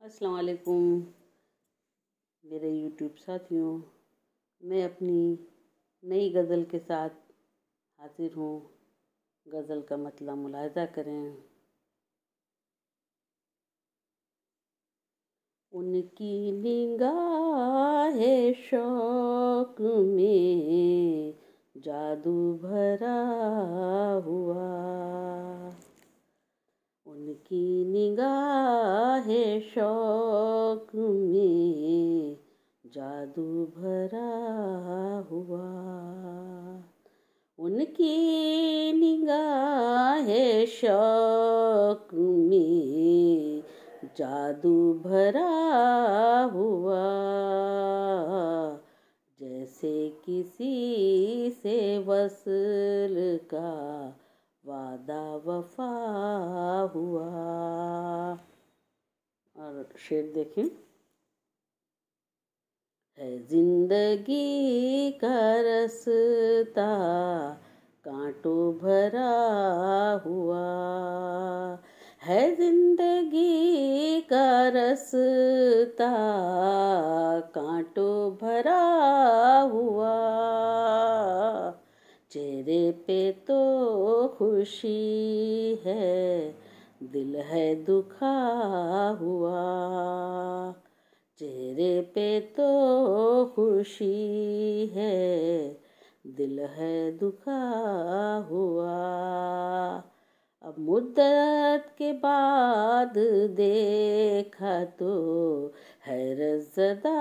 अस्सलाम वालेकुम मेरे यूट्यूब साथियों। मैं अपनी नई गज़ल के साथ हाजिर हूँ। गज़ल का मतलब मुलाहिज़ा करें। उनकी निगाहे शौक़ में जादू भरा हुआ, उनकी निगाहे शौक़ में जादू भरा हुआ, उनकी निगाहे शौक़ में जादू भरा हुआ। जैसे किसी से वस्ल का वादा वफा हुआ। और शेर देखें। है जिंदगी का रास्ता कांटों भरा हुआ, है जिंदगी का रास्ता कांटों भरा हुआ। चेहरे पे तो खुशी है, दिल है दुखा हुआ। चेहरे पे तो खुशी है, दिल है दुखा हुआ। अब मुद्दत के बाद देखा तो हैरत ज़दा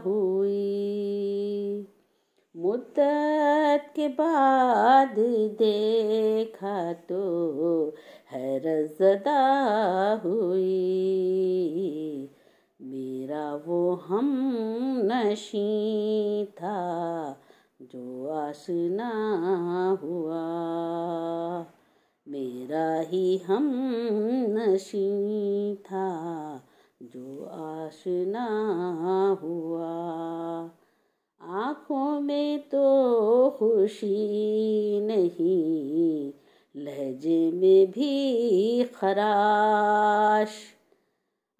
हुई, मुद्दत के बाद देखा तो हैरत ज़दा हुई। मेरा वो हम नशी था जो आशना हुआ, मेरा ही हम नशी था जो आशना हुआ। आँखों में तो खुशी नहीं, लहजे में भी खराश,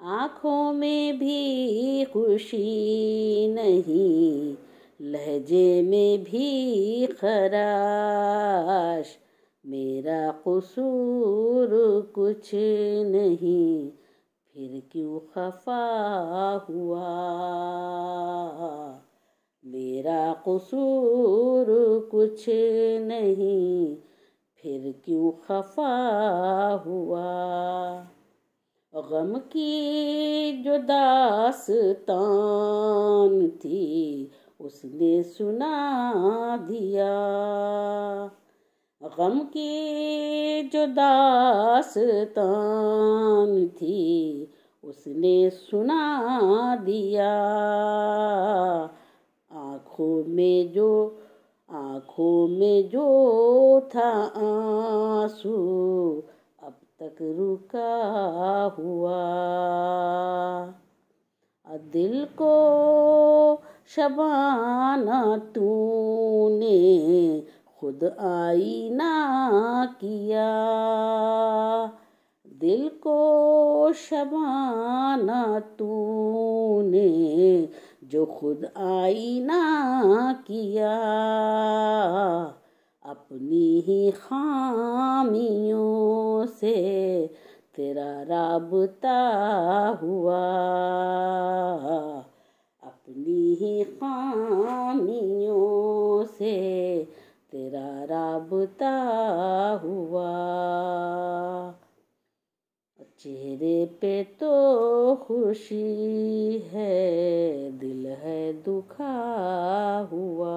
आँखों में भी खुशी नहीं, लहजे में भी खराश। मेरा कसूर कुछ नहीं, फिर क्यों खफा हुआ। मेरा कसूर कुछ नहीं, फिर क्यों खफा हुआ। गम की जो दास्तान थी उसने सुना दिया, गम की जो दास्तान थी उसने सुना दिया। आँखों में जो था आंसू अब तक रुका हुआ। दिल को शबाना तूने खुद आईना किया, दिल को शबाना तूने जो खुद आईना किया। अपनी ही खामियों से तेरा राबता हुआ, अपनी ही खामियों से तेरा राबता हुआ। चेहरे पे तो खुशी है, दिल है दुखा हुआ।